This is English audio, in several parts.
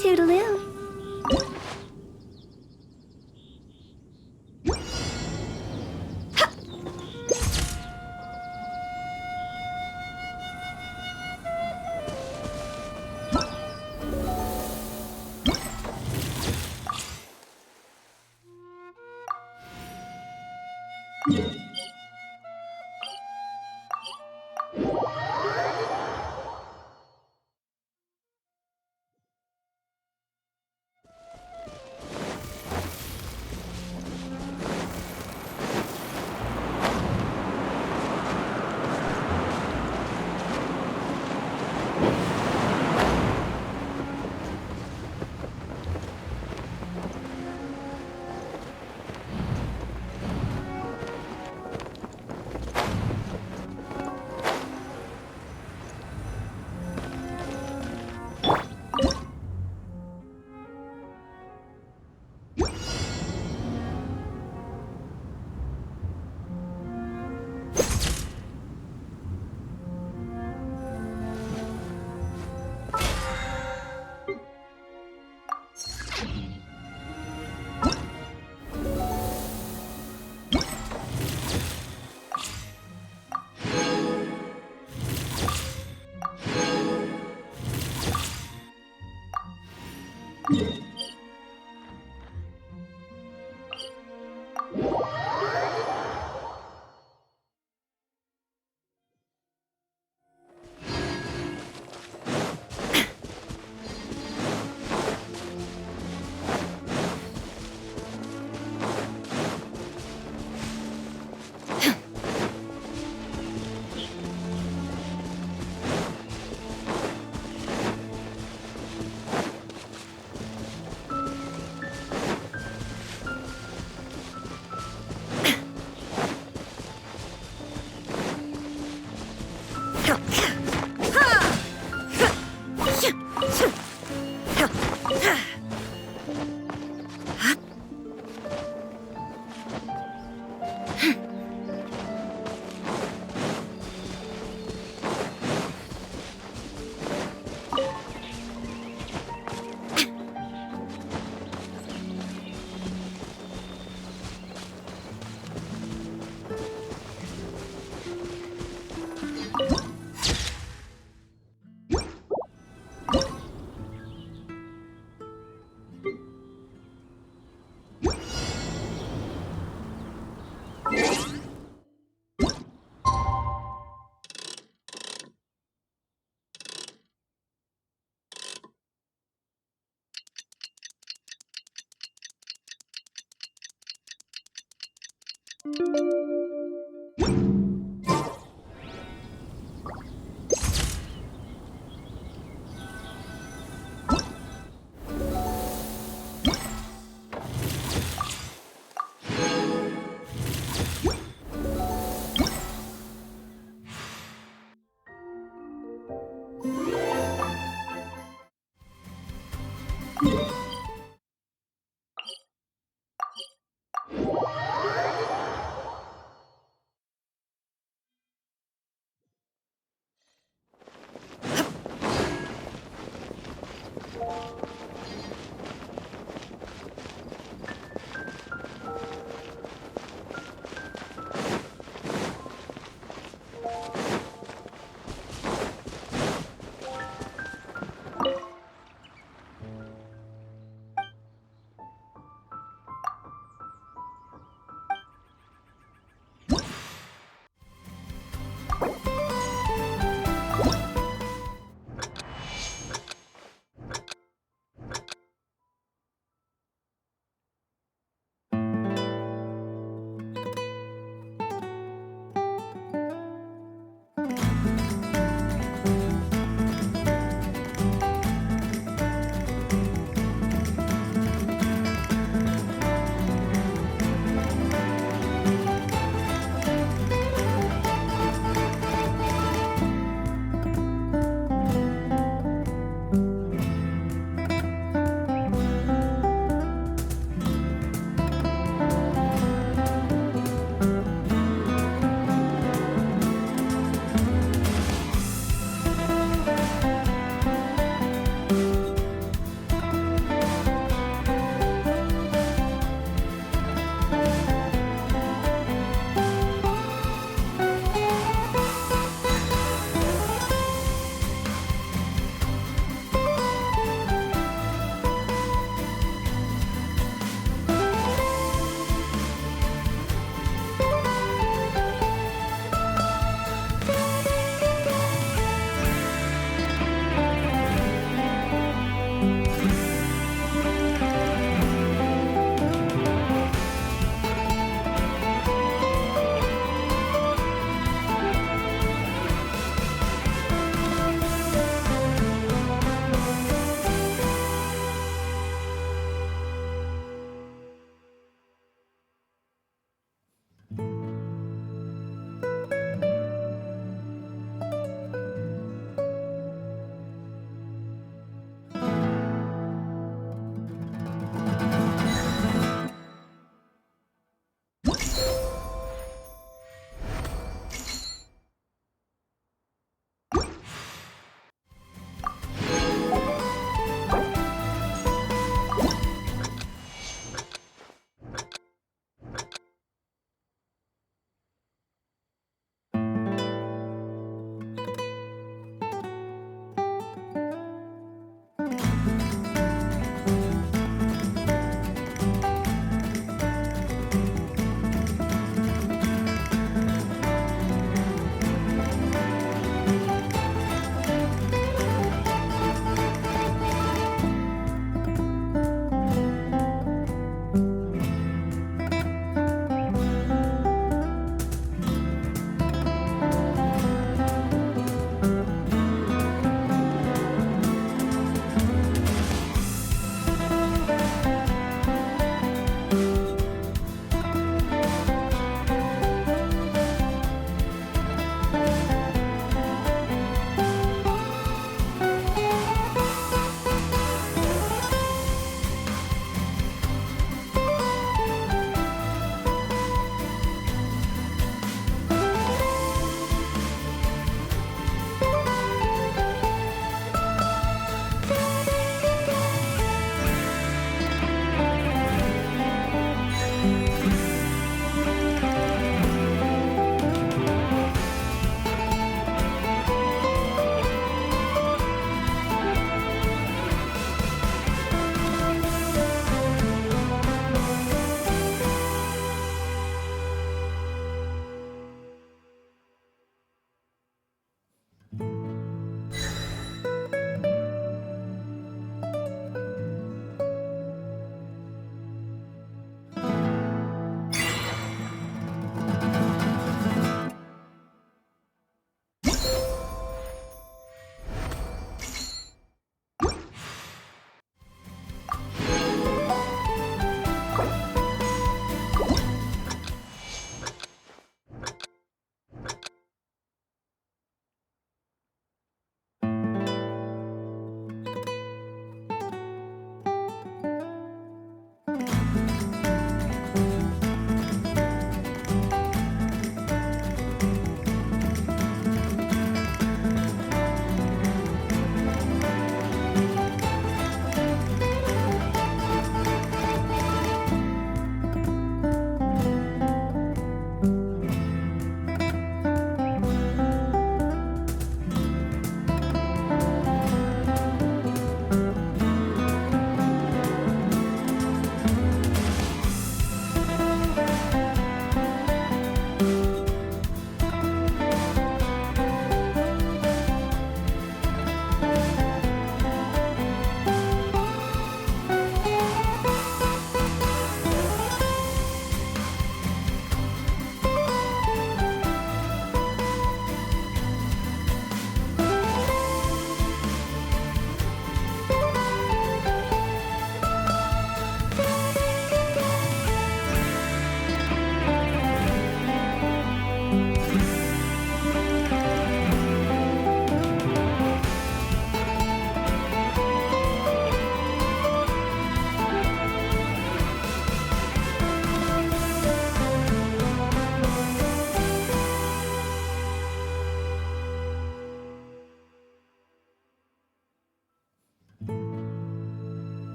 Toodaloo.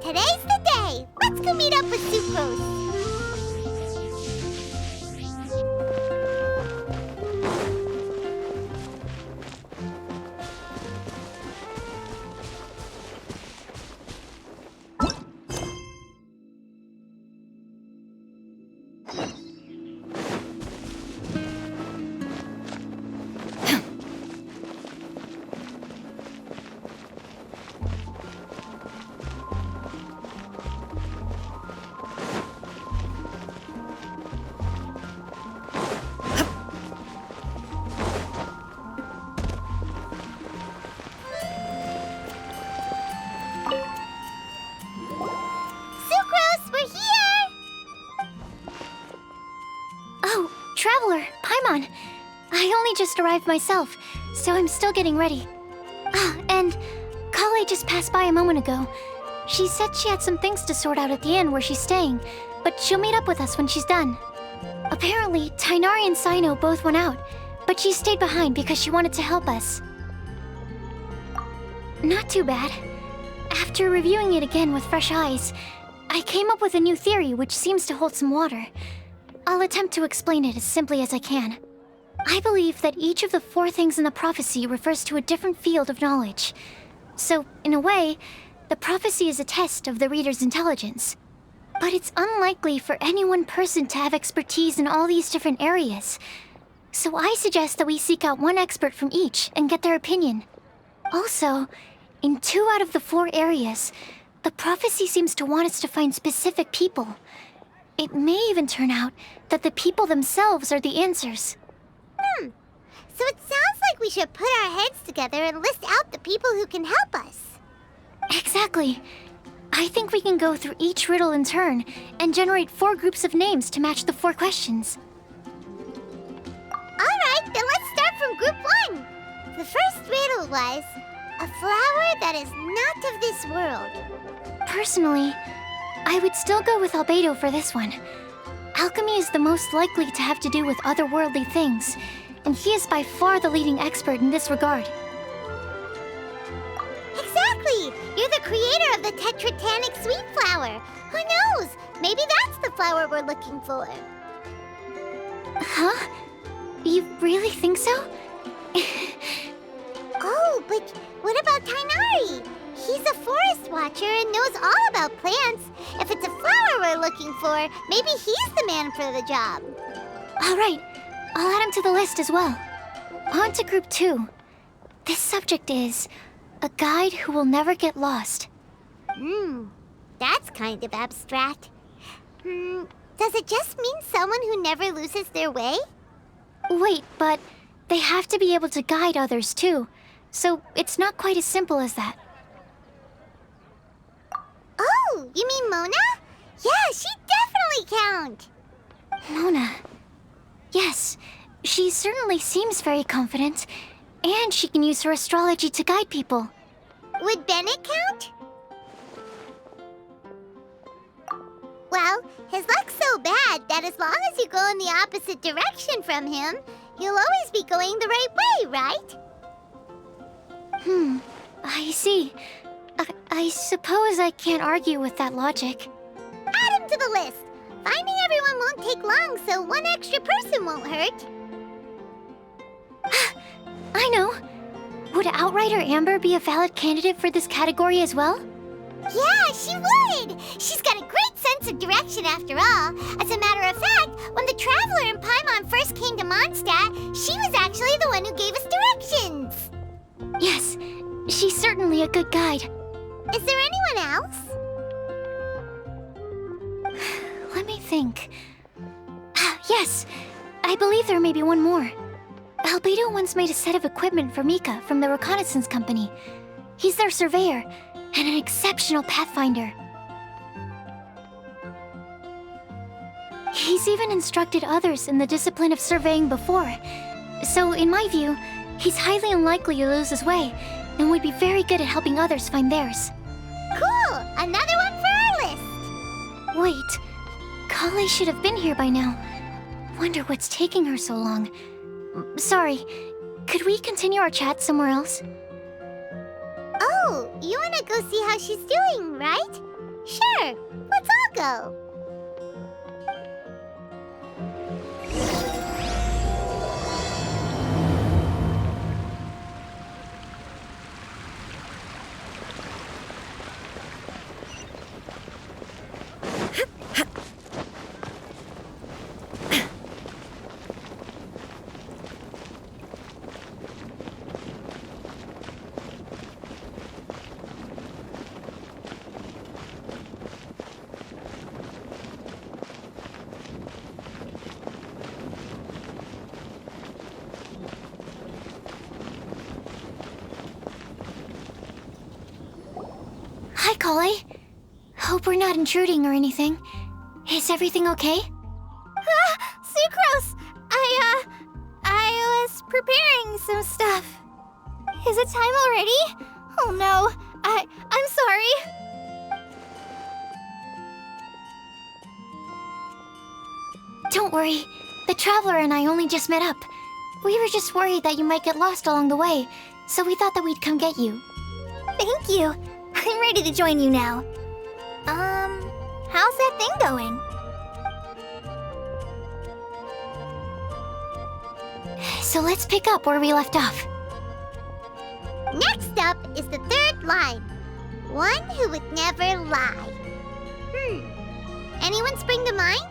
Today's the day! Let's go meet up with Sucrose! on. I only just arrived myself, so I'm still getting ready. Ah, and Kale just passed by a moment ago. She said she had some things to sort out at the inn where she's staying, but she'll meet up with us when she's done. Apparently, Tainari and Sino both went out, but she stayed behind because she wanted to help us. Not too bad. After reviewing it again with fresh eyes, I came up with a new theory which seems to hold some water. I'll attempt to explain it as simply as I can. I believe that each of the 4 things in the prophecy refers to a different field of knowledge. So, in a way, the prophecy is a test of the reader's intelligence. But it's unlikely for any one person to have expertise in all these different areas. So I suggest that we seek out one expert from each and get their opinion. Also, in 2 out of the 4 areas, the prophecy seems to want us to find specific people. It may even turn out that the people themselves are the answers. So it sounds like we should put our heads together and list out the people who can help us. Exactly. I think we can go through each riddle in turn and generate 4 groups of names to match the 4 questions. Alright, then let's start from group 1. The first riddle was, a flower that is not of this world. Personally, I would still go with Albedo for this one. Alchemy is the most likely to have to do with otherworldly things, and he is by far the leading expert in this regard. Exactly! You're the creator of the tetratanic sweet flower. Who knows? Maybe that's the flower we're looking for. Huh? You really think so? Oh, but what about Tainari? He's a forest watcher and knows all about plants. If it's a flower we're looking for, maybe he's the man for the job. All right, I'll add him to the list as well. On to group 2. This subject is a guide who will never get lost. That's kind of abstract. Does it just mean someone who never loses their way? Wait, but they have to be able to guide others too, so it's not quite as simple as that. Oh, you mean Mona? Yeah, she definitely count. Mona. Yes, she certainly seems very confident, and she can use her astrology to guide people. Would Bennett count? Well, his luck's so bad that as long as you go in the opposite direction from him, you'll always be going the right way, right? I see. I suppose I can't argue with that logic. Add him to the list. Finding everyone won't take long, so one extra person won't hurt. I know. Would Outrider Amber be a valid candidate for this category as well? Yeah, she would! She's got a great sense of direction after all. As a matter of fact, when the Traveler and Paimon first came to Mondstadt, she was actually the one who gave us directions. Yes, she's certainly a good guide. Is there anyone else? Let me think. Yes, I believe there may be one more. Albedo once made a set of equipment for Mika from the reconnaissance company. He's their surveyor and an exceptional pathfinder. He's even instructed others in the discipline of surveying before. So, in my view, he's highly unlikely to lose his way and would be very good at helping others find theirs. Cool! Another one for our list! Wait, Kale should have been here by now. Wonder what's taking her so long. Sorry, could we continue our chat somewhere else? Oh, you wanna go see how she's doing, right? Sure, let's all go. Hi, Kale. Hope we're not intruding or anything. Is everything okay? Sucrose! was preparing some stuff. Is it time already? Oh no, I'm sorry. Don't worry. The Traveler and I only just met up. We were just worried that you might get lost along the way, so we thought that we'd come get you. Thank you. I'm ready to join you now. How's that thing going? So let's pick up where we left off. Next up is the third line. One who would never lie. Anyone spring to mind?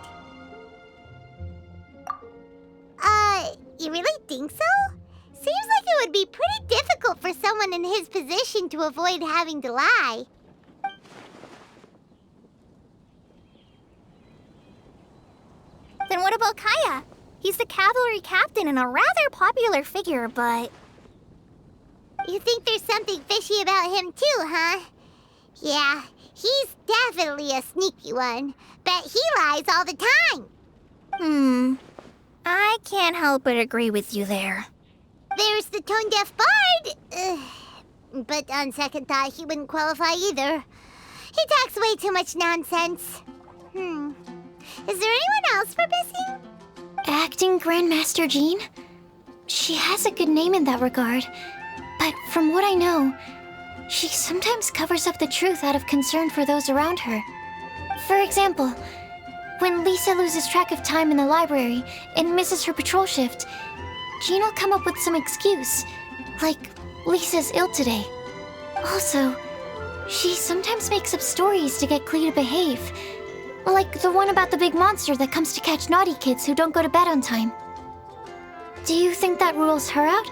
You really think so? Seems like it would be pretty difficult for someone in his position to avoid having to lie. Then what about Kaya? He's the cavalry captain and a rather popular figure, but... You think there's something fishy about him too, huh? Yeah, he's definitely a sneaky one. Bet he lies all the time. I can't help but agree with you there. There's the tone-deaf bard. But on second thought, he wouldn't qualify either. He talks way too much nonsense. Is there anyone else for missing? Acting Grandmaster Jean? She has a good name in that regard, but from what I know, she sometimes covers up the truth out of concern for those around her. For example, when Lisa loses track of time in the library and misses her patrol shift, Jean will come up with some excuse, like Lisa's ill today. Also, she sometimes makes up stories to get Klee to behave, like the one about the big monster that comes to catch naughty kids who don't go to bed on time. Do you think that rules her out?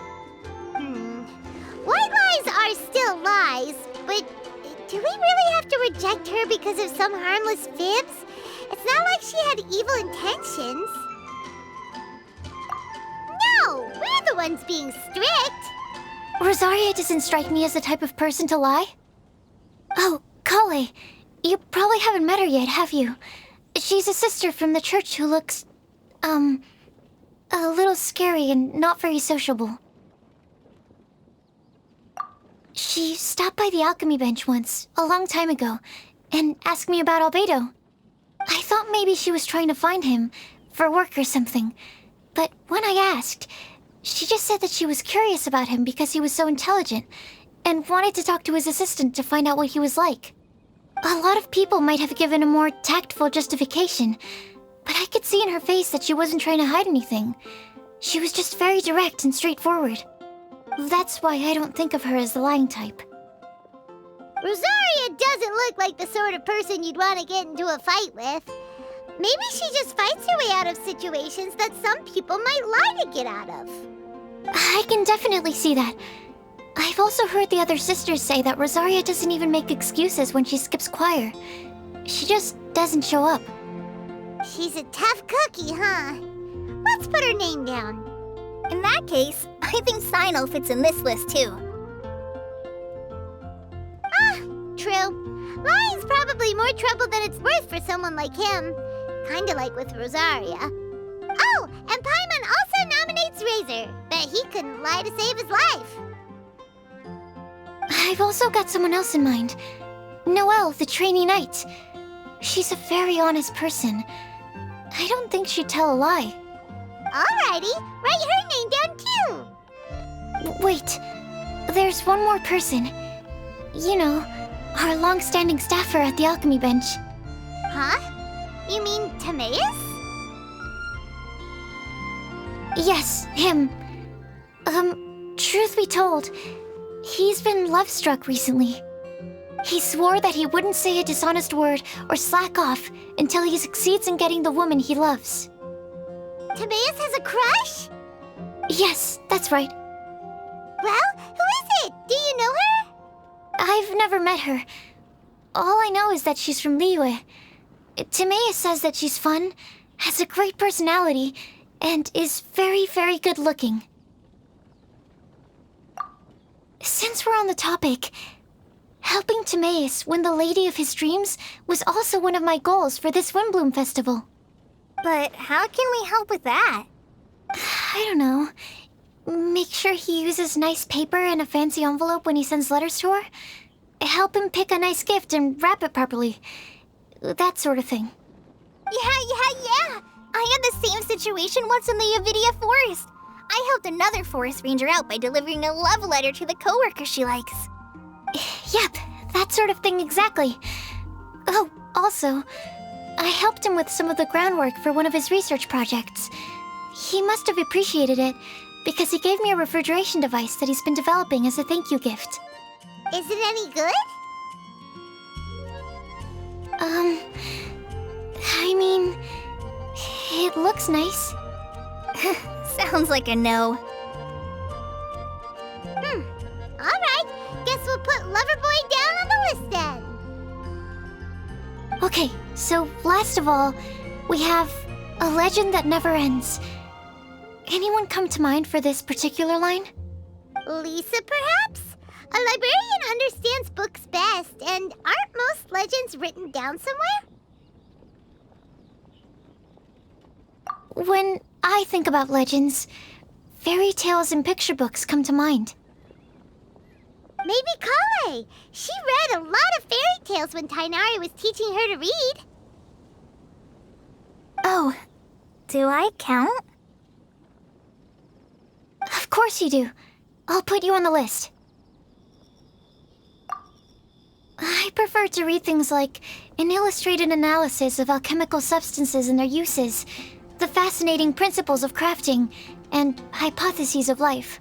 White lies are still lies, but do we really have to reject her because of some harmless fibs? It's not like she had evil intentions. No, we're the ones being strict. Rosaria doesn't strike me as the type of person to lie. Oh, Kale, you probably haven't met her yet, have you? She's a sister from the church who looks, a little scary and not very sociable. She stopped by the alchemy bench once, a long time ago, and asked me about Albedo. I thought maybe she was trying to find him, for work or something. But when I asked, she just said that she was curious about him because he was so intelligent, and wanted to talk to his assistant to find out what he was like. A lot of people might have given a more tactful justification, but I could see in her face that she wasn't trying to hide anything. She was just very direct and straightforward. That's why I don't think of her as the lying type. Rosaria doesn't look like the sort of person you'd want to get into a fight with. Maybe she just fights her way out of situations that some people might lie to get out of. I can definitely see that. I've also heard the other sisters say that Rosaria doesn't even make excuses when she skips choir. She just doesn't show up. She's a tough cookie, huh? Let's put her name down. In that case, I think Sino fits in this list too. True. Lying's probably more trouble than it's worth for someone like him. Kinda like with Rosaria. Oh, and Paimon also nominates Razor. Bet he couldn't lie to save his life. I've also got someone else in mind. Noelle, the trainee knight. She's a very honest person. I don't think she'd tell a lie. Alrighty, write her name down too. Wait, there's one more person. You know, our long-standing staffer at the alchemy bench. Huh? You mean Timaeus? Yes, him. Truth be told, he's been love-struck recently. He swore that he wouldn't say a dishonest word or slack off until he succeeds in getting the woman he loves. Timaeus has a crush? Yes, that's right. Well, who is it? Do you know her? I've never met her. All I know is that she's from Liyue. Timaeus says that she's fun, has a great personality, and is very, very good looking. Since we're on the topic, helping Timaeus win the lady of his dreams was also one of my goals for this Windblume festival. But how can we help with that? I don't know. make sure he uses nice paper and a fancy envelope when he sends letters to her. Help him pick a nice gift and wrap it properly. That sort of thing. Yeah. I had the same situation once in the Avidia Forest. I helped another forest ranger out by delivering a love letter to the coworker she likes. Yep, that sort of thing exactly. Oh, also, I helped him with some of the groundwork for one of his research projects. He must have appreciated it, because he gave me a refrigeration device that he's been developing as a thank you gift. Is it any good? I mean, it looks nice. Sounds like a no. Alright, guess we'll put Loverboy down on the list then. Okay, so last of all, we have a legend that never ends. Anyone come to mind for this particular line? Lisa, perhaps? A librarian understands books best, and aren't most legends written down somewhere? When I think about legends, fairy tales and picture books come to mind. Maybe Kale. She read a lot of fairy tales when Tainari was teaching her to read. Oh, do I count? Of course you do. I'll put you on the list. I prefer to read things like an illustrated analysis of alchemical substances and their uses, the fascinating principles of crafting, and hypotheses of life.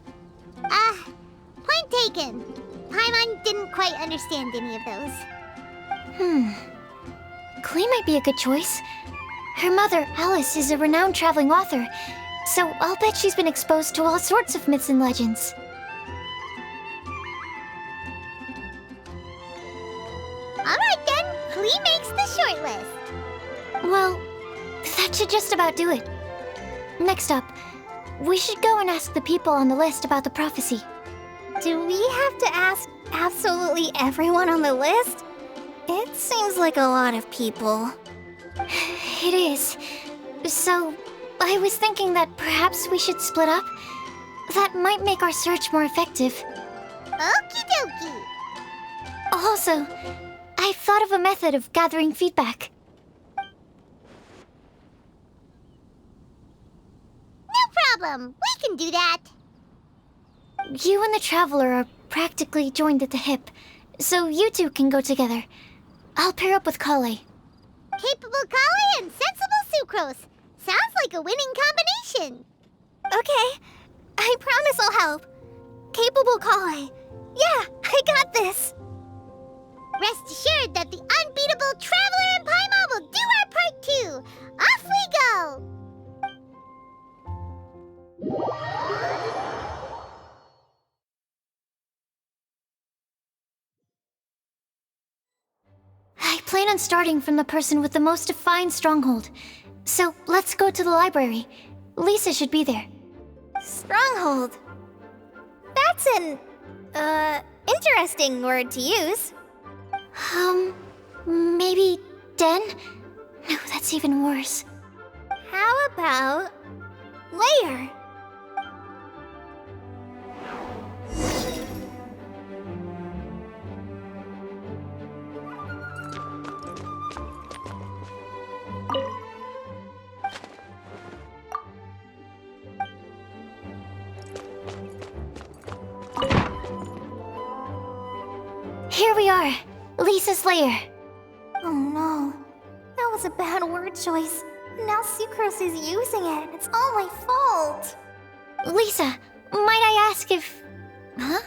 Point taken. Paimon didn't quite understand any of those. Klee might be a good choice. Her mother, Alice, is a renowned traveling author, so I'll bet she's been exposed to all sorts of myths and legends. Alright then, Klee makes the short list. Well, that should just about do it. Next up, we should go and ask the people on the list about the prophecy. Do we have to ask absolutely everyone on the list? It seems like a lot of people. It is. So, I was thinking that perhaps we should split up. That might make our search more effective. Okie dokie. Also, I've thought of a method of gathering feedback. No problem. We can do that. You and the Traveler are practically joined at the hip, so you two can go together. I'll pair up with Kale. Capable Kale and sensible Sucrose. Sounds like a winning combination. Okay, I promise I'll help. Capable Kale. Yeah, I got this. Rest assured that the unbeatable Traveler and Paimon will do our part too. Off we go! I plan on starting from the person with the most defined stronghold. So let's go to the library. Lisa should be there. Stronghold. That's an, interesting word to use. Maybe den? No, that's even worse. How about layer? Here we are, Lisa's lair. Oh no, that was a bad word choice. Now Sucrose is using it. It's all my fault. Lisa, might I ask if... Huh?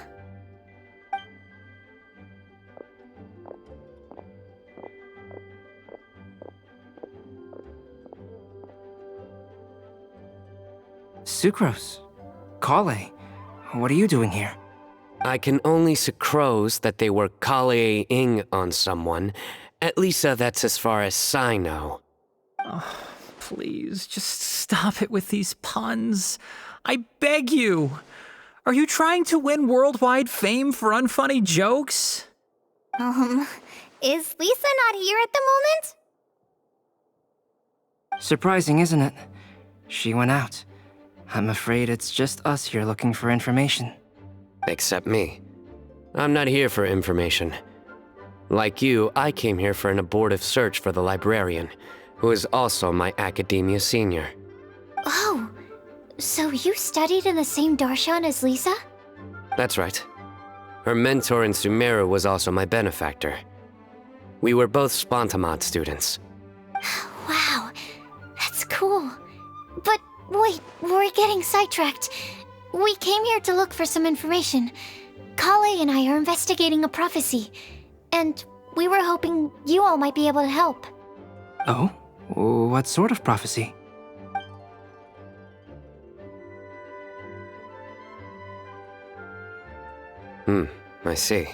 Sucrose. Kale. What are you doing here? I can only sucrose that they were Kale-ing on someone. At least that's as far as I know. Oh, please, just stop it with these puns. I beg you. Are you trying to win worldwide fame for unfunny jokes? Is Lisa not here at the moment? Surprising, isn't it? She went out. I'm afraid it's just us here looking for information. Except me. I'm not here for information. Like you, I came here for an abortive search for the librarian, who is also my academia senior. Oh, so you studied in the same darshan as Lisa? That's right. Her mentor in Sumeru was also my benefactor. We were both Spontamod students. Wow, that's cool. But wait, we're getting sidetracked. We came here to look for some information. Kale and I are investigating a prophecy, and we were hoping you all might be able to help. Oh? What sort of prophecy? I see.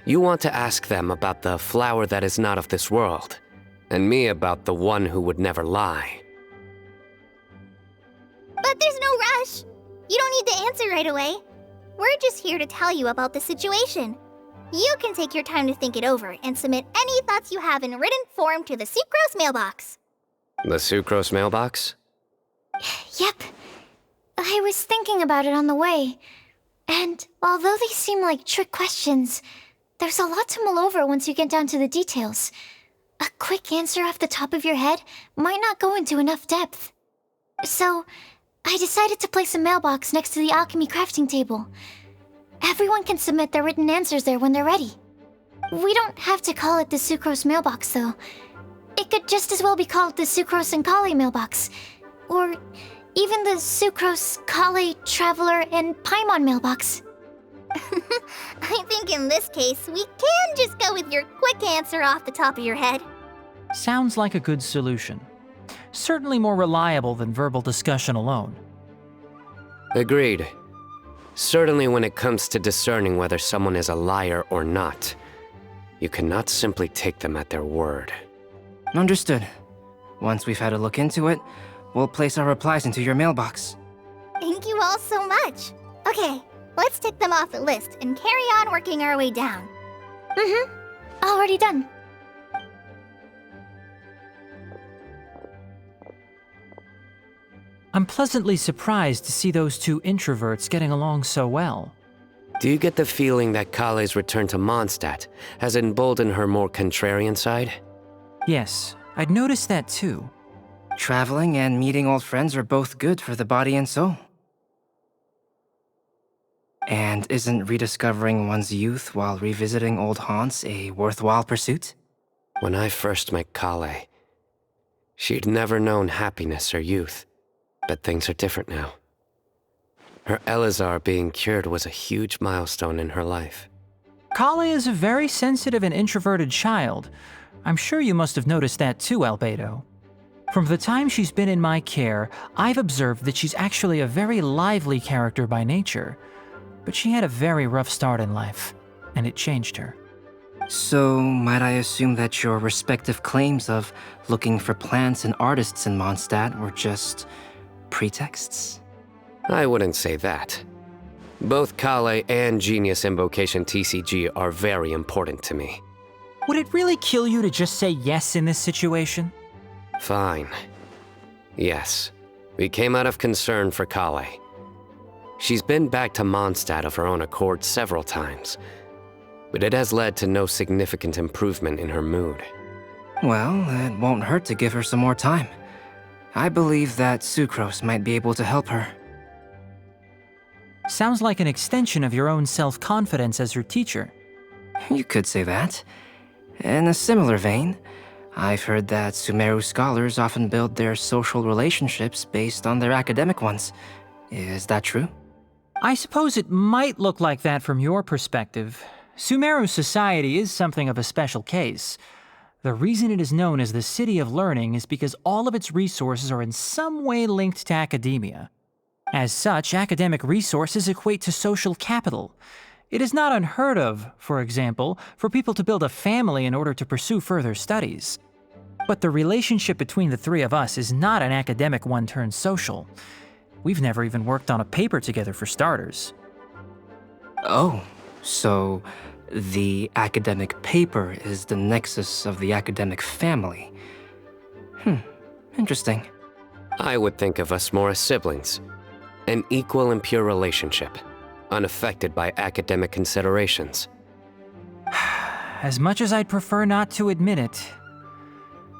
You want to ask them about the flower that is not of this world, and me about the one who would never lie. But there's no rush. You don't need to answer right away. We're just here to tell you about the situation. You can take your time to think it over and submit any thoughts you have in written form to the Sucrose mailbox. The Sucrose mailbox? Yep. I was thinking about it on the way. And although they seem like trick questions, there's a lot to mull over once you get down to the details. A quick answer off the top of your head might not go into enough depth. So, I decided to place a mailbox next to the alchemy crafting table. Everyone can submit their written answers there when they're ready. We don't have to call it the Sucrose mailbox, though. It could just as well be called the Sucrose and Kale mailbox. Or even the Sucrose, Kale, Traveler, and Paimon mailbox. I think in this case, we can just go with your quick answer off the top of your head. Sounds like a good solution. Certainly more reliable than verbal discussion alone. Agreed. Certainly when it comes to discerning whether someone is a liar or not, you cannot simply take them at their word. Understood. Once we've had a look into it, we'll place our replies into your mailbox. Thank you all so much. Okay, let's tick them off the list and carry on working our way down. Already done. I'm pleasantly surprised to see those two introverts getting along so well. Do you get the feeling that Kale's return to Mondstadt has emboldened her more contrarian side? Yes, I'd noticed that too. Traveling and meeting old friends are both good for the body and soul. And isn't rediscovering one's youth while revisiting old haunts a worthwhile pursuit? When I first met Kale, she'd never known happiness or youth. But things are different now. Her Elazar being cured was a huge milestone in her life. Kale is a very sensitive and introverted child. I'm sure you must have noticed that too, Albedo. From the time she's been in my care, I've observed that she's actually a very lively character by nature. But she had a very rough start in life, and it changed her. So, might I assume that your respective claims of looking for plants and artists in Mondstadt were just pretexts? I wouldn't say that. Both Kale and Genius Invocation TCG are very important to me. Would it really kill you to just say yes in this situation? Fine. Yes, we came out of concern for Kale. She's been back to Mondstadt of her own accord several times, but it has led to no significant improvement in her mood. Well, it won't hurt to give her some more time. I believe that Sucrose might be able to help her. Sounds like an extension of your own self-confidence as her teacher. You could say that. In a similar vein, I've heard that Sumeru scholars often build their social relationships based on their academic ones. Is that true? I suppose it might look like that from your perspective. Sumeru society is something of a special case. The reason it is known as the City of Learning is because all of its resources are in some way linked to academia. As such, academic resources equate to social capital. It is not unheard of, for example, for people to build a family in order to pursue further studies. But the relationship between the three of us is not an academic one turned social. We've never even worked on a paper together for starters. Oh, so the academic paper is the nexus of the academic family. Interesting. I would think of us more as siblings. An equal and pure relationship, unaffected by academic considerations. As much as I'd prefer not to admit it,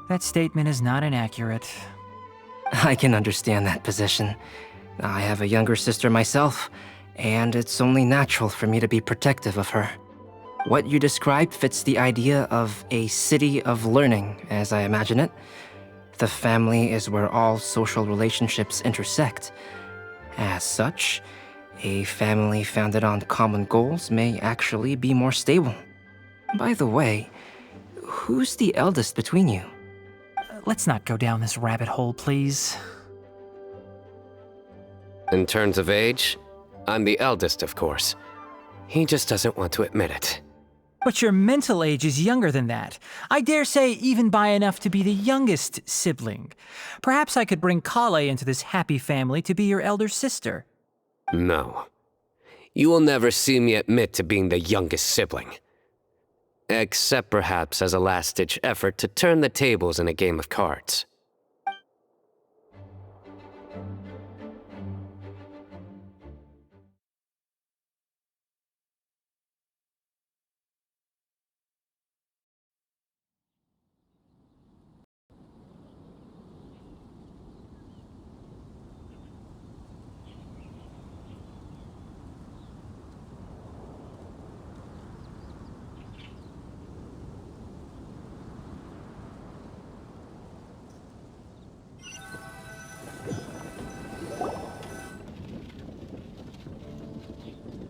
that statement is not inaccurate. I can understand that position. I have a younger sister myself, and it's only natural for me to be protective of her. What you described fits the idea of a city of learning, as I imagine it. The family is where all social relationships intersect. As such, a family founded on common goals may actually be more stable. By the way, who's the eldest between you? Let's not go down this rabbit hole, please. In terms of age, I'm the eldest, of course. He just doesn't want to admit it. But your mental age is younger than that. I dare say even by enough to be the youngest sibling. Perhaps I could bring Kale into this happy family to be your elder sister. No. You will never see me admit to being the youngest sibling. Except perhaps as a last-ditch effort to turn the tables in a game of cards.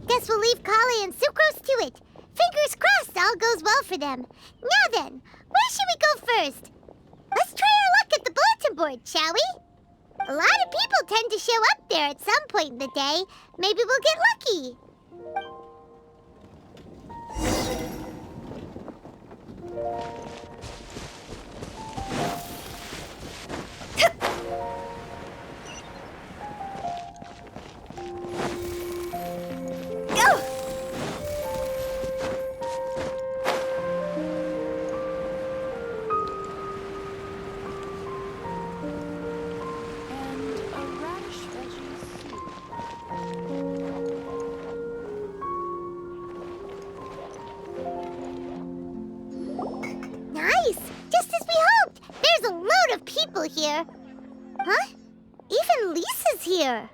Guess we'll leave Kale and Sucrose to it. Fingers crossed all goes well for them. Now then, where should we go first? Let's try our luck at the bulletin board, shall we? A lot of people tend to show up there at some point in the day. Maybe we'll get lucky. Nice! Just as we hoped! There's a load of people here. Huh? Even Lisa's here.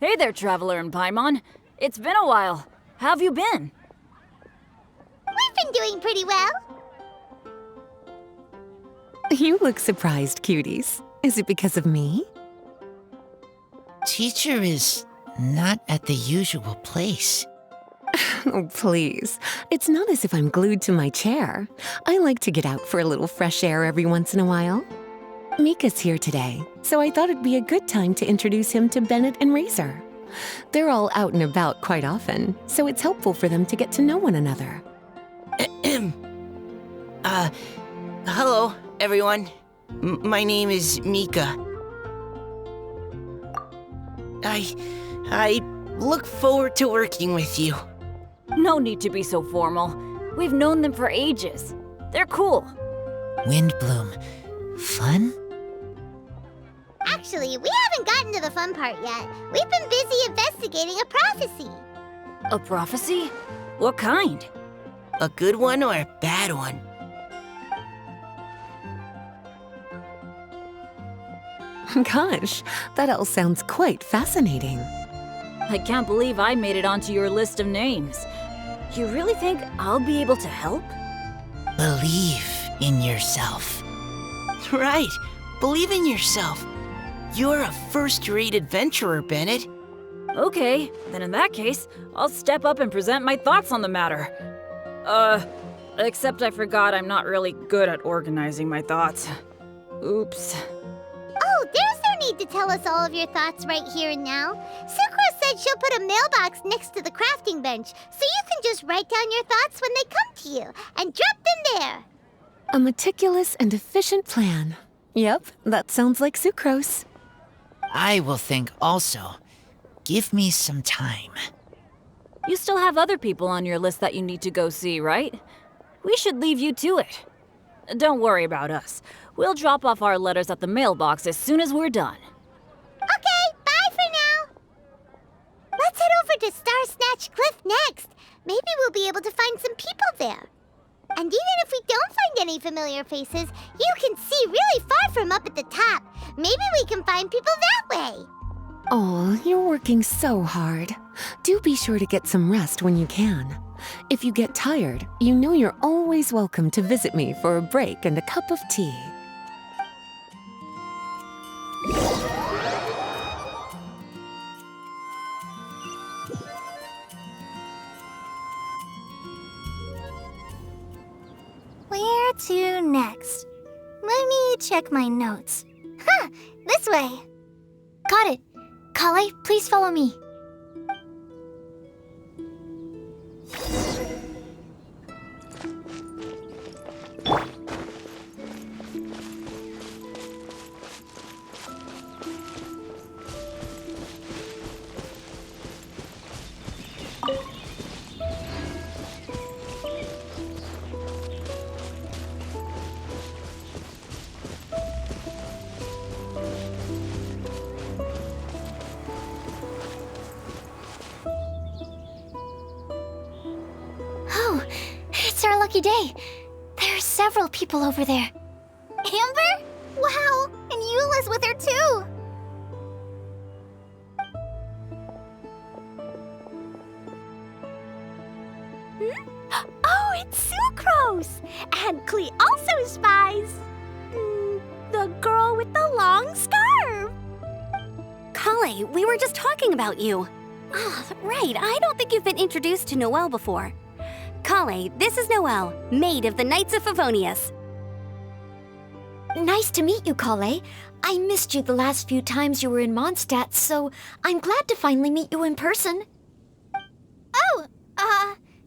Hey there, Traveler and Paimon. It's been a while. How have you been? We've been doing pretty well. You look surprised, cuties. Is it because of me? Teacher is not at the usual place. Oh, please. It's not as if I'm glued to my chair. I like to get out for a little fresh air every once in a while. Mika's here today, so I thought it'd be a good time to introduce him to Bennett and Razor. They're all out and about quite often, so it's helpful for them to get to know one another. Hello, everyone. My name is Mika. I look forward to working with you. No need to be so formal. We've known them for ages. They're cool. Windblume. Fun? Actually, we haven't gotten to the fun part yet. We've been busy investigating a prophecy. A prophecy? What kind? A good one or a bad one? Gosh, that all sounds quite fascinating. I can't believe I made it onto your list of names. You really think I'll be able to help? Believe in yourself. Right. Believe in yourself. You're a first-rate adventurer, Bennett. Okay, then in that case, I'll step up and present my thoughts on the matter. Except I forgot I'm not really good at organizing my thoughts. Oops. Oh, there's no need to tell us all of your thoughts right here and now. Sucrose said she'll put a mailbox next to the crafting bench, so you can just write down your thoughts when they come to you, and drop them there. A meticulous and efficient plan. Yep, that sounds like Sucrose. I will think also. Give me some time. You still have other people on your list that you need to go see, right? We should leave you to it. Don't worry about us. We'll drop off our letters at the mailbox as soon as we're done. Okay, bye for now. Let's head over to Star Snatch Cliff next. Maybe we'll be able to find some people there. And even if we don't find any familiar faces, you can see really far from up at the top. Maybe we can find people that way. Oh, you're working so hard. Do be sure to get some rest when you can. If you get tired, you know you're always welcome to visit me for a break and a cup of tea. Where to next? Let me check my notes. Huh, this way. Got it. Kale, please follow me. Oh, it's our lucky day. There are several people over there. Amber? Wow, and Eula's with her too. Oh, it's Sucrose! And Klee also spies the girl with the long scarf. Kale, we were just talking about you. Ah, right, I don't think you've been introduced to Noelle before. Kale, this is Noelle, maid of the Knights of Favonius. Nice to meet you, Kale. I missed you the last few times you were in Mondstadt, so I'm glad to finally meet you in person. Oh,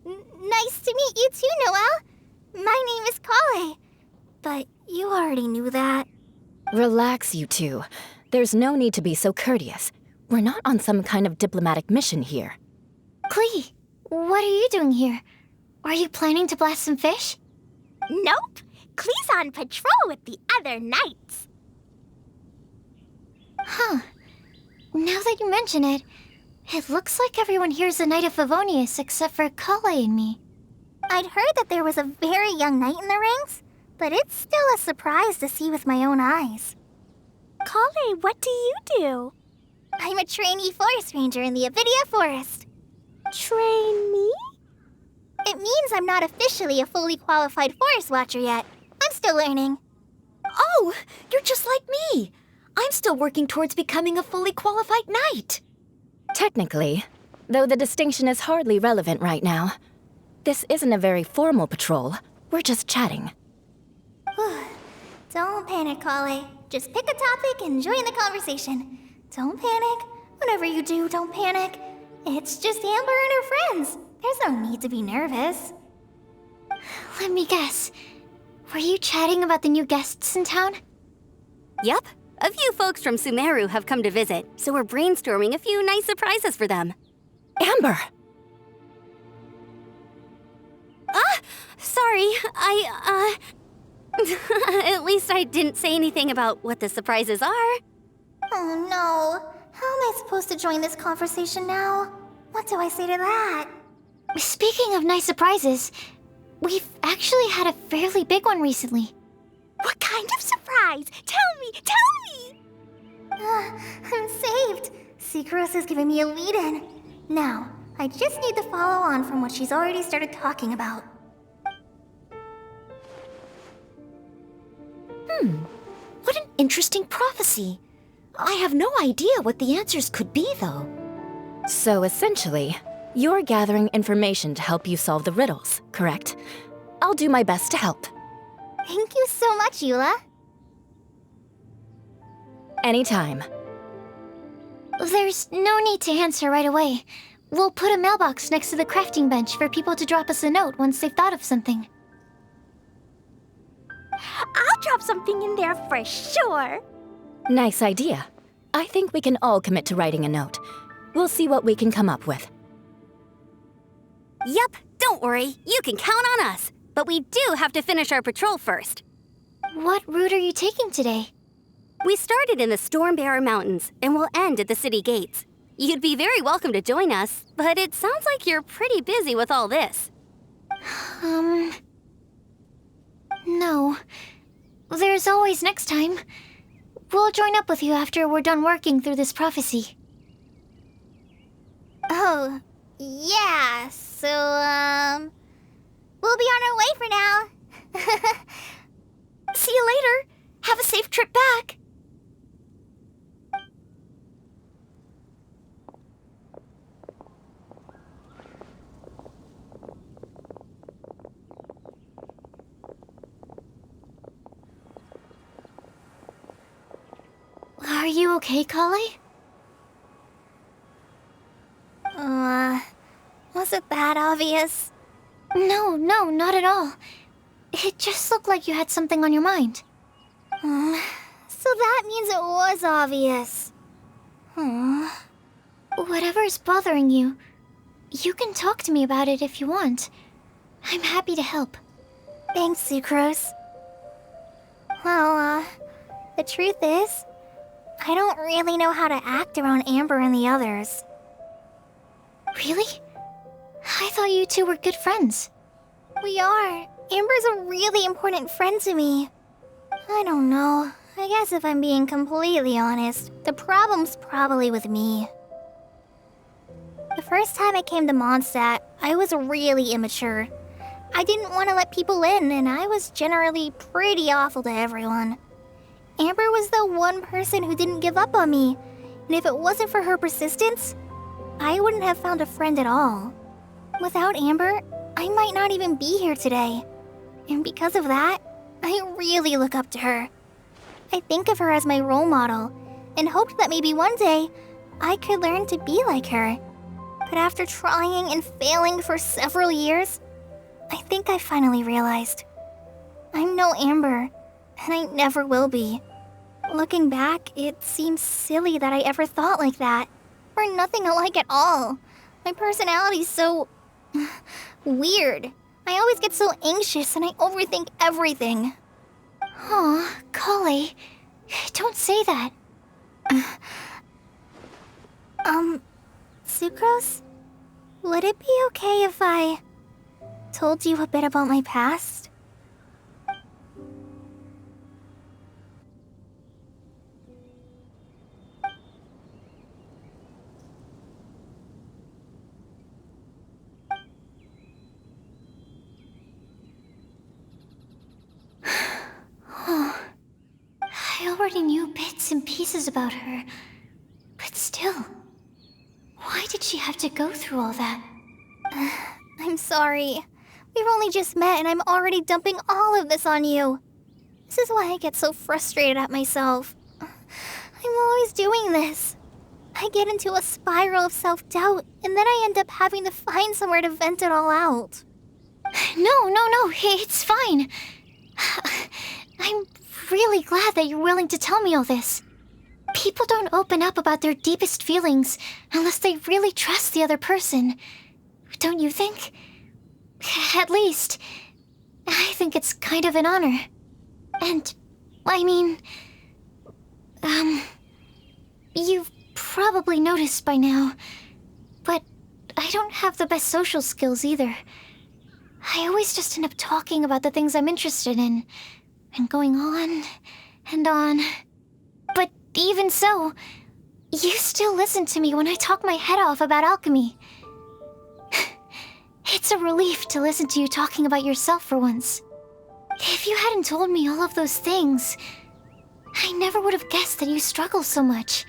nice to meet you too, Noelle. My name is Kale. But you already knew that. Relax, you two. There's no need to be so courteous. We're not on some kind of diplomatic mission here. Klee, what are you doing here? Are you planning to blast some fish? Nope. Klee's on patrol with the other knights. Huh. Now that you mention it, it looks like everyone here's a Knight of Favonius except for Kale and me. I'd heard that there was a very young knight in the ranks, but it's still a surprise to see with my own eyes. Kale, what do you do? I'm a trainee forest ranger in the Avidia Forest. Trainee? It means I'm not officially a fully qualified forest watcher yet. I'm still learning. Oh, you're just like me. I'm still working towards becoming a fully qualified knight. Technically, though the distinction is hardly relevant right now. This isn't a very formal patrol. We're just chatting. Don't panic, Kale. Just pick a topic and join the conversation. Don't panic. Whatever you do, don't panic. It's just Amber and her friends. There's no need to be nervous. Let me guess. Were you chatting about the new guests in town? Yup, a few folks from Sumeru have come to visit, so we're brainstorming a few nice surprises for them. Amber! Sorry, at least I didn't say anything about what the surprises are. Oh no. How am I supposed to join this conversation now? What do I say to that? Speaking of nice surprises, we've actually had a fairly big one recently. What kind of surprise? Tell me! I'm saved. Sucrose is giving me a lead-in. Now, I just need to follow on from what she's already started talking about. What an interesting prophecy. I have no idea what the answers could be, though. So essentially, you're gathering information to help you solve the riddles, correct? I'll do my best to help. Thank you so much, Eula. Anytime. There's no need to answer right away. We'll put a mailbox next to the crafting bench for people to drop us a note once they've thought of something. I'll drop something in there for sure. Nice idea. I think we can all commit to writing a note. We'll see what we can come up with. Yup, don't worry, you can count on us. But we do have to finish our patrol first. what route are you taking today? We started in the Stormbearer Mountains and will end at the city gates. You'd be very welcome to join us, but it sounds like you're pretty busy with all this. No. There's always next time. We'll join up with you after we're done working through this prophecy. Oh, yeah, so, we'll be on our way for now. See you later. Have a safe trip back. Are you okay, Kale? Was it that obvious? No, not at all. It just looked like you had something on your mind. So that means it was obvious. Whatever's bothering you, you can talk to me about it if you want. I'm happy to help. Thanks, Sucrose. Well, the truth is, I don't really know how to act around Amber and the others. Really? I thought you two were good friends. We are. Amber's a really important friend to me. I don't know. I guess if I'm being completely honest, the problem's probably with me. The first time I came to Mondstadt, I was really immature. I didn't want to let people in, and I was generally pretty awful to everyone. Amber was the one person who didn't give up on me, and if it wasn't for her persistence, I wouldn't have found a friend at all. Without Amber, I might not even be here today. And because of that, I really look up to her. I think of her as my role model, and hoped that maybe one day I could learn to be like her. But after trying and failing for several years, I think I finally realized I'm no Amber, and I never will be. Looking back, it seems silly that I ever thought like that. We're nothing alike at all. My personality's so weird. I always get so anxious and I overthink everything. Aw, Kale, don't say that. Sucrose? Would it be okay if I told you a bit about my past? I already knew bits and pieces about her, but still, why did she have to go through all that? I'm sorry. We've only just met and I'm already dumping all of this on you. This is why I get so frustrated at myself. I'm always doing this. I get into a spiral of self-doubt, and then I end up having to find somewhere to vent it all out. No, it's fine. I'm really glad that you're willing to tell me all this. People don't open up about their deepest feelings unless they really trust the other person. Don't you think? At least, I think it's kind of an honor. And, I mean, you've probably noticed by now, but I don't have the best social skills either. I always just end up talking about the things I'm interested in, and going on and on. But even so, you still listen to me when I talk my head off about alchemy. It's a relief to listen to you talking about yourself for once. If you hadn't told me all of those things, I never would have guessed that you struggle so much.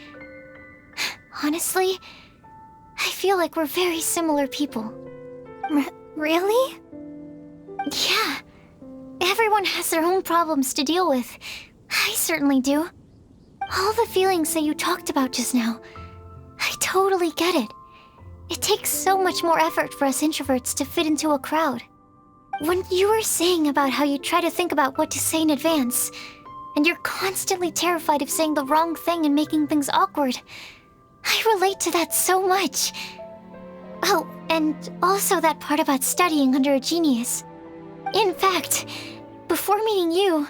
Honestly, I feel like we're very similar people. Really? Yeah. Everyone has their own problems to deal with. I certainly do. All the feelings that you talked about just now, I totally get it. It takes so much more effort for us introverts to fit into a crowd. When you were saying about how you try to think about what to say in advance, and you're constantly terrified of saying the wrong thing and making things awkward, I relate to that so much. Oh, and also that part about studying under a genius. In fact, before meeting you,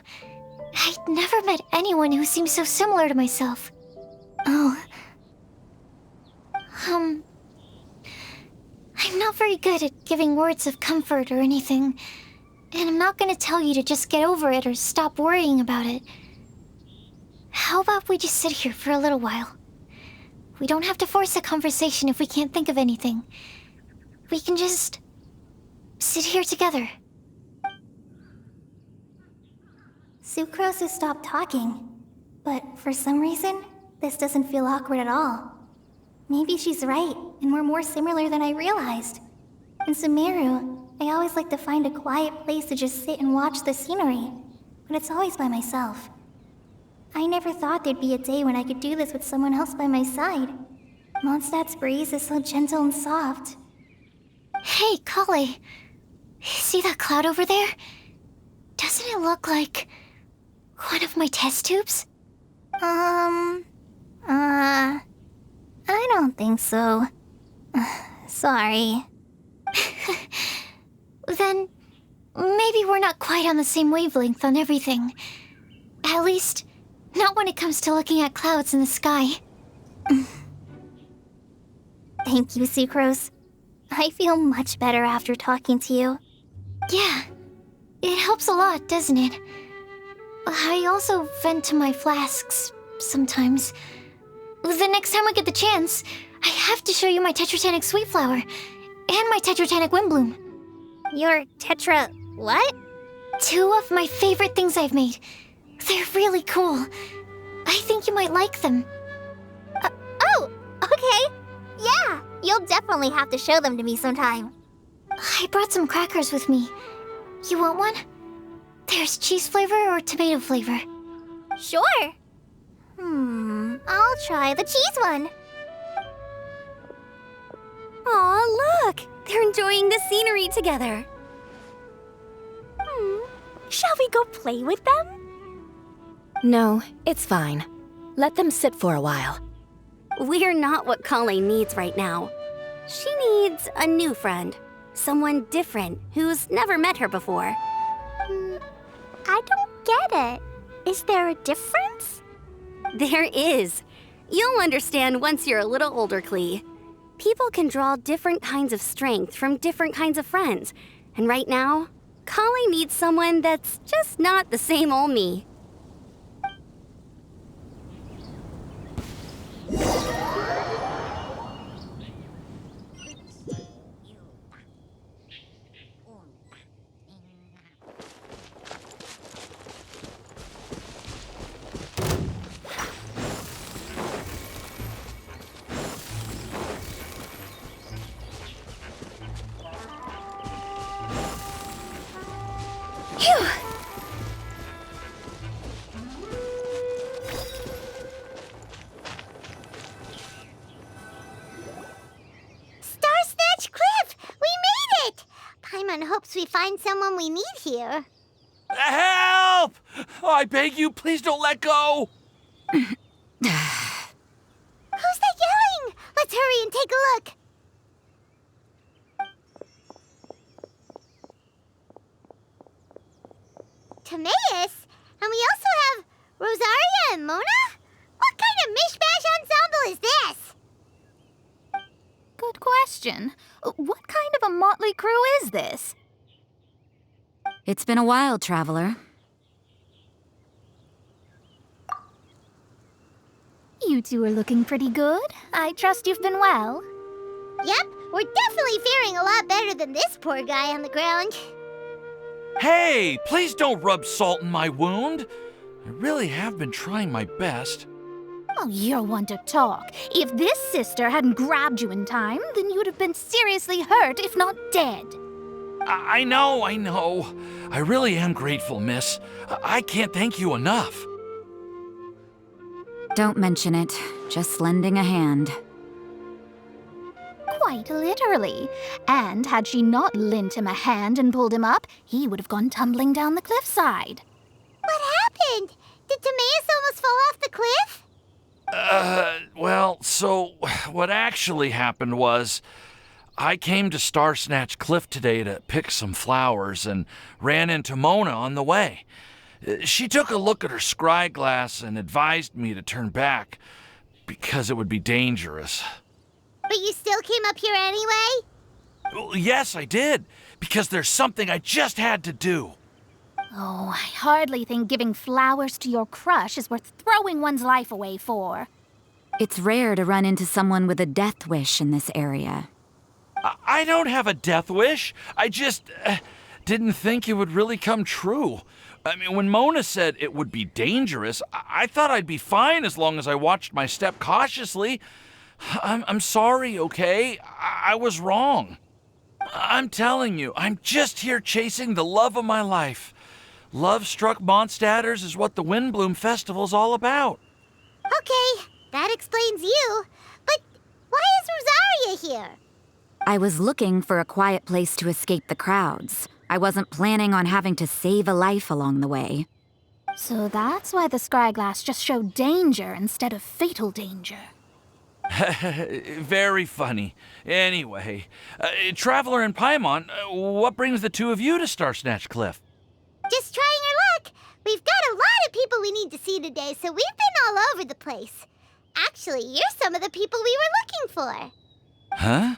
I'd never met anyone who seemed so similar to myself. Oh. I'm not very good at giving words of comfort or anything, and I'm not gonna tell you to just get over it or stop worrying about it. How about we just sit here for a little while? We don't have to force a conversation if we can't think of anything. We can just sit here together. Sucrose has stopped talking, but for some reason, this doesn't feel awkward at all. Maybe she's right, and we're more similar than I realized. In Sumeru, I always like to find a quiet place to just sit and watch the scenery, but it's always by myself. I never thought there'd be a day when I could do this with someone else by my side. Mondstadt's breeze is so gentle and soft. Hey, Kale. See that cloud over there? Doesn't it look like one of my test tubes? I don't think so. Sorry. Then maybe we're not quite on the same wavelength on everything. At least, not when it comes to looking at clouds in the sky. Thank you, Sucrose. I feel much better after talking to you. Yeah, it helps a lot, doesn't it? I also vent to my flasks sometimes. The next time I get the chance, I have to show you my Tetratanic Sweet Flower and my Tetratanic Windblume. Your Tetra... what? 2 of my favorite things I've made. They're really cool. I think you might like them. Oh, okay. Yeah, you'll definitely have to show them to me sometime. I brought some crackers with me. You want one? There's cheese flavor or tomato flavor. Sure. I'll try the cheese one. Aw, look! They're enjoying the scenery together. Shall we go play with them? No, it's fine. Let them sit for a while. We're not what Colleen needs right now. She needs a new friend. Someone different who's never met her before. I don't get it. Is there a difference? There is. You'll understand once you're a little older, Klee. People can draw different kinds of strength from different kinds of friends. And right now, Colleen needs someone that's just not the same old me. Hopes we find someone we need here. Help! Oh, I beg you, please don't let go! Who's that yelling? Let's hurry and take a look. Timaeus? And we also have Rosaria and Mona? What kind of mishmash ensemble is this? Good question. What kind of a motley crew is this? It's been a while, Traveler. You two are looking pretty good. I trust you've been well. Yep, we're definitely faring a lot better than this poor guy on the ground. Hey, please don't rub salt in my wound. I really have been trying my best. Oh, you're one to talk. If this sister hadn't grabbed you in time, then you'd have been seriously hurt, if not dead. I know. I really am grateful, miss. I can't thank you enough. Don't mention it. Just lending a hand. Quite literally. And had she not lent him a hand and pulled him up, he would have gone tumbling down the cliffside. What happened? Did Timaeus almost fall off the cliff? Well, so what actually happened was I came to Star Snatch Cliff today to pick some flowers and ran into Mona on the way. She took a look at her scry glass and advised me to turn back because it would be dangerous. But you still came up here anyway? Well, yes, I did, because there's something I just had to do. Oh, I hardly think giving flowers to your crush is worth throwing one's life away for. It's rare to run into someone with a death wish in this area. I don't have a death wish. I just didn't think it would really come true. I mean, when Mona said it would be dangerous, I thought I'd be fine as long as I watched my step cautiously. I'm sorry, okay? I was wrong. I'm telling you, I'm just here chasing the love of my life. Love-struck Mondstadters is what the Windblume Festival's all about. Okay, that explains you. But why is Rosaria here? I was looking for a quiet place to escape the crowds. I wasn't planning on having to save a life along the way. So that's why the scryglass just showed danger instead of fatal danger. Very funny. Anyway, Traveler and Paimon, what brings the two of you to Starsnatch Cliff? Just trying our luck. We've got a lot of people we need to see today, so we've been all over the place. Actually, you're some of the people we were looking for. Huh?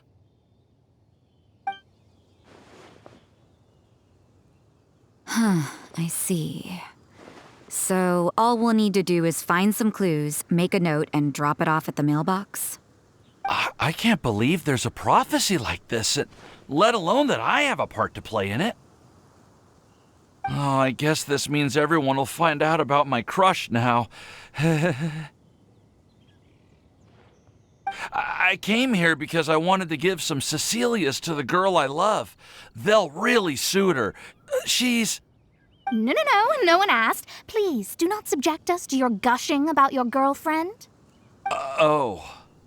I see. So all we'll need to do is find some clues, make a note, and drop it off at the mailbox? I can't believe there's a prophecy like this, let alone that I have a part to play in it. Oh, I guess this means everyone will find out about my crush now. I came here because I wanted to give some Cecilias to the girl I love. They'll really suit her. She's... No one asked. Please, do not subject us to your gushing about your girlfriend.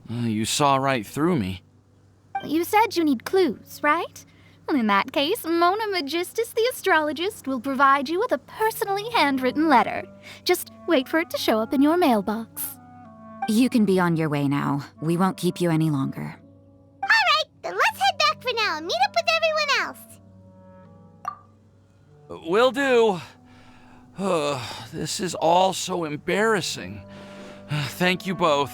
You saw right through me. You said you need clues, right? Well, in that case, Mona Magistus the astrologist will provide you with a personally handwritten letter. Just wait for it to show up in your mailbox. You can be on your way now. We won't keep you any longer. All right, then let's head back for now and meet up with everyone else. Will do. This is all so embarrassing. Thank you both.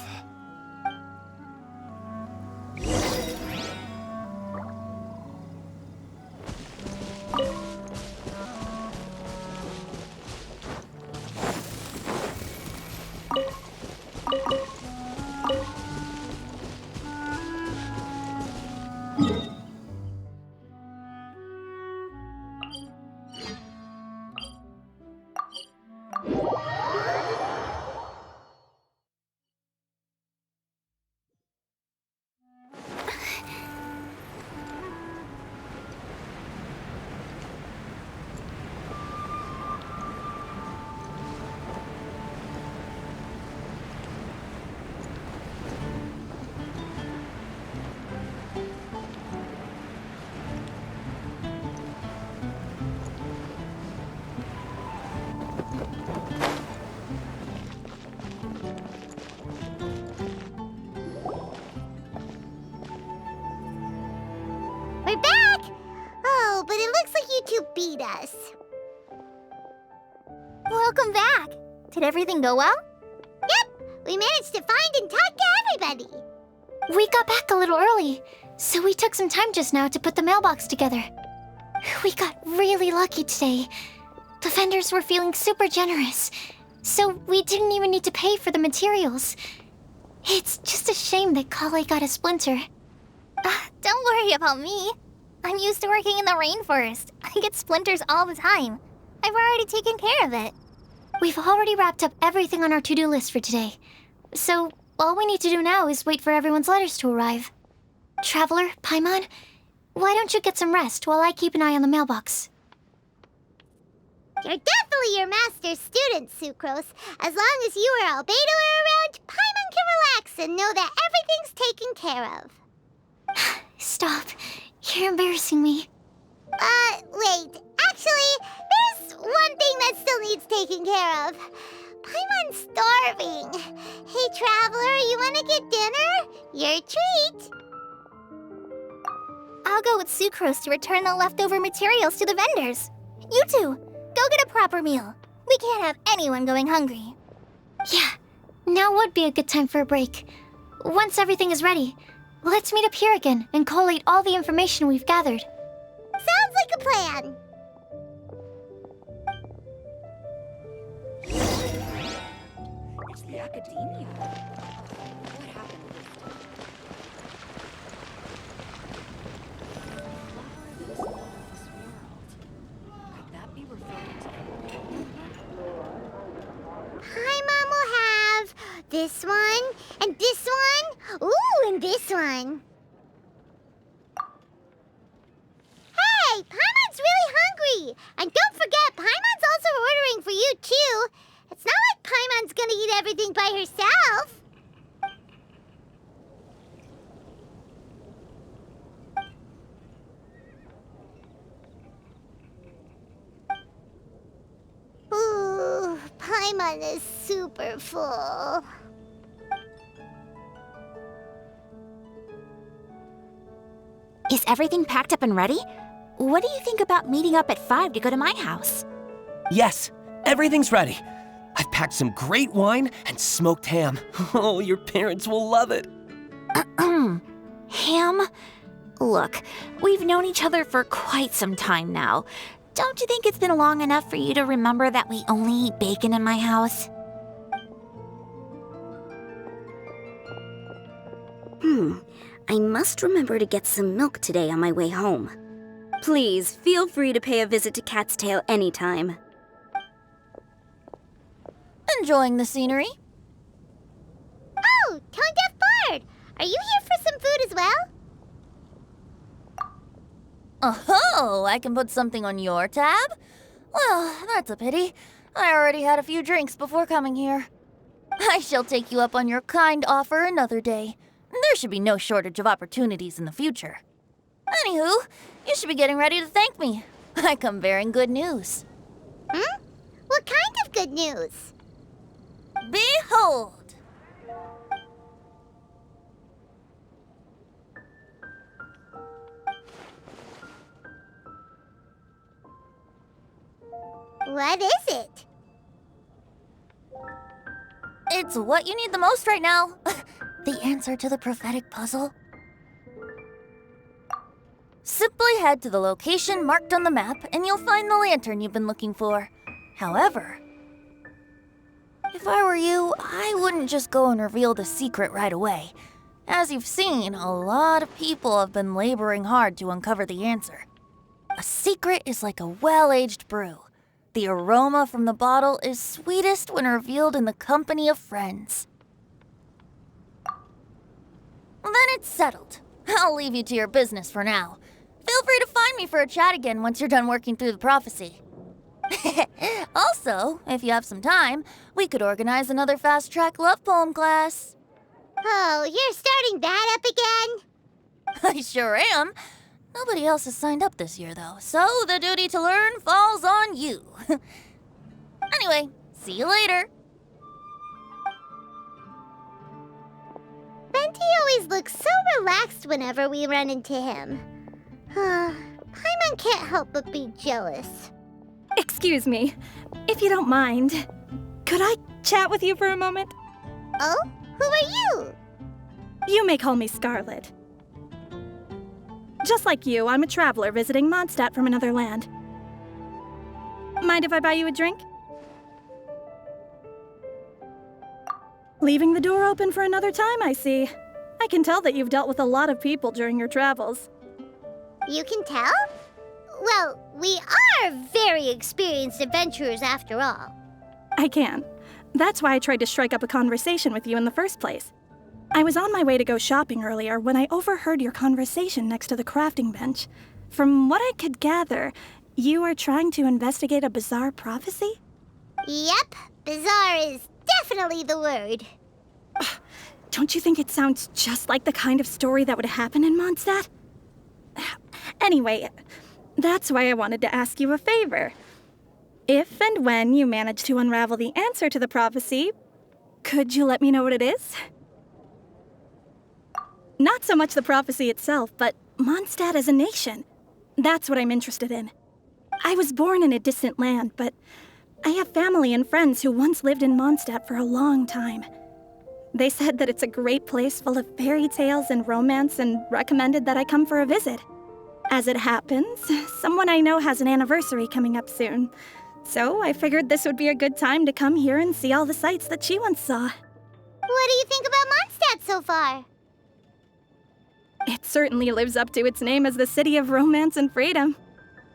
We're back! Oh, but it looks like you two beat us. Welcome back. Did everything go well? Yep, we managed to find and talk to everybody. We got back a little early, so we took some time just now to put the mailbox together. We got really lucky today. The vendors were feeling super generous, so we didn't even need to pay for the materials. It's just a shame that Kale got a splinter. Don't worry about me. I'm used to working in the rainforest. I get splinters all the time. I've already taken care of it. We've already wrapped up everything on our to-do list for today. So all we need to do now is wait for everyone's letters to arrive. Traveler, Paimon, why don't you get some rest while I keep an eye on the mailbox? You're definitely your master's student, Sucrose. As long as you or Albedo are around, Paimon can relax and know that everything's taken care of. Stop. You're embarrassing me. Wait. Actually, there's one thing that still needs taking care of. Paimon's starving. Hey, Traveler, you want to get dinner? Your treat. I'll go with Sucrose to return the leftover materials to the vendors. You two, go get a proper meal. We can't have anyone going hungry. Yeah, now would be a good time for a break. Once everything is ready, let's meet up here again and collate all the information we've gathered. Sounds like a plan. It's the academia. What happened this time? The flower that is not of this world. Could that be referring to Paimon will have this one, and this one, ooh, and this one. Hey, Paimon's really hungry! And don't forget, Paimon's also ordering for you, too. It's not like Paimon's gonna eat everything by herself. Ooh, Paimon is super full. Is everything packed up and ready? What do you think about meeting up at 5 to go to my house? Yes, everything's ready. I've packed some great wine and smoked ham. Oh, your parents will love it. Ham? Look, we've known each other for quite some time now. Don't you think it's been long enough for you to remember that we only eat bacon in my house? I must remember to get some milk today on my way home. Please, feel free to pay a visit to Cat's Tail anytime. Enjoying the scenery? Oh, Tone Deaf Bard! Are you here for some food as well? Oh, I can put something on your tab? Well, that's a pity. I already had a few drinks before coming here. I shall take you up on your kind offer another day. There should be no shortage of opportunities in the future. Anywho, you should be getting ready to thank me. I come bearing good news. What kind of good news? Behold! What is it? It's what you need the most right now. The answer to the prophetic puzzle. Simply head to the location marked on the map and you'll find the lantern you've been looking for. However, if I were you, I wouldn't just go and reveal the secret right away. As you've seen, a lot of people have been laboring hard to uncover the answer. A secret is like a well-aged brew. The aroma from the bottle is sweetest when revealed in the company of friends. Then it's settled. I'll leave you to your business for now. Feel free to find me for a chat again once you're done working through the prophecy. Also, if you have some time, we could organize another fast-track love poem class. Oh, you're starting that up again? I sure am. Nobody else has signed up this year, though, so the duty to learn falls on you. Anyway, see you later. Venti always looks so relaxed whenever we run into him. Paimon can't help but be jealous. Excuse me, if you don't mind, could I chat with you for a moment? Oh? Who are you? You may call me Scarlet. Just like you, I'm a traveler visiting Mondstadt from another land. Mind if I buy you a drink? Leaving the door open for another time, I see. I can tell that you've dealt with a lot of people during your travels. You can tell? Well, we are very experienced adventurers after all. I can. That's why I tried to strike up a conversation with you in the first place. I was on my way to go shopping earlier when I overheard your conversation next to the crafting bench. From what I could gather, you are trying to investigate a bizarre prophecy? Yep, bizarre is definitely the word. Don't you think it sounds just like the kind of story that would happen in Mondstadt? Anyway, that's why I wanted to ask you a favor. If and when you manage to unravel the answer to the prophecy, could you let me know what it is? Not so much the prophecy itself, but Mondstadt as a nation. That's what I'm interested in. I was born in a distant land, but I have family and friends who once lived in Mondstadt for a long time. They said that it's a great place full of fairy tales and romance and recommended that I come for a visit. As it happens, someone I know has an anniversary coming up soon. So I figured this would be a good time to come here and see all the sights that she once saw. What do you think about Mondstadt so far? It certainly lives up to its name as the city of romance and freedom.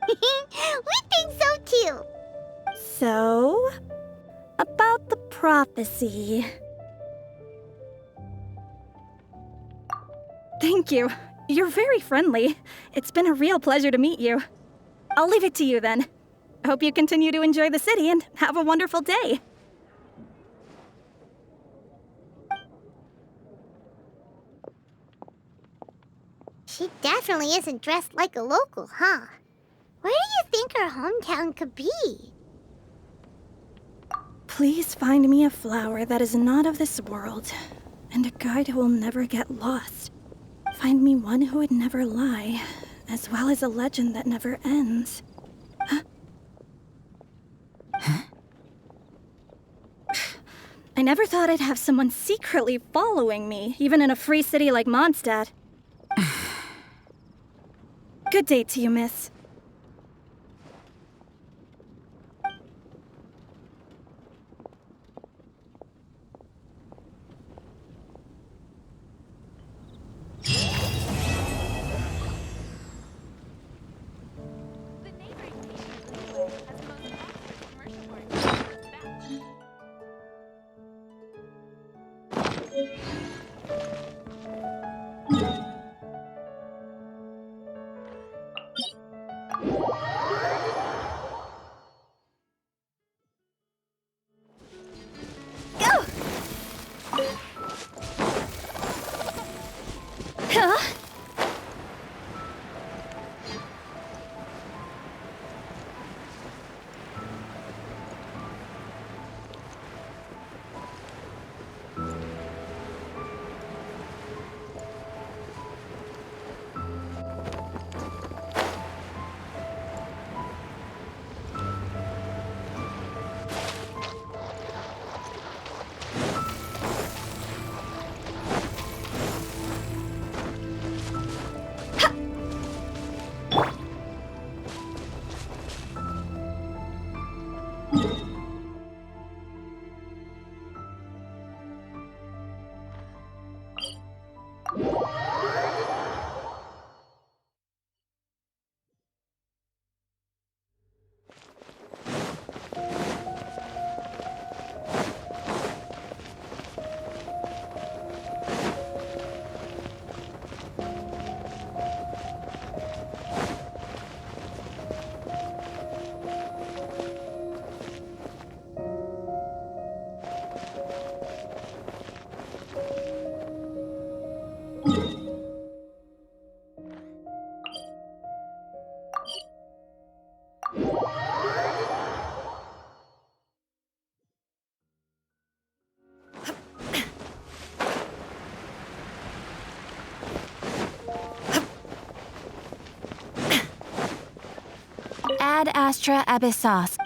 We think so too. So, about the prophecy. Thank you. You're very friendly. It's been a real pleasure to meet you. I'll leave it to you then. Hope you continue to enjoy the city and have a wonderful day. She definitely isn't dressed like a local, huh? Where do you think her hometown could be? Please find me a flower that is not of this world, and a guide who will never get lost. Find me one who would never lie, as well as a legend that never ends. Huh? I never thought I'd have someone secretly following me, even in a free city like Mondstadt. Good day to you, miss. Ad Astra Abyssos.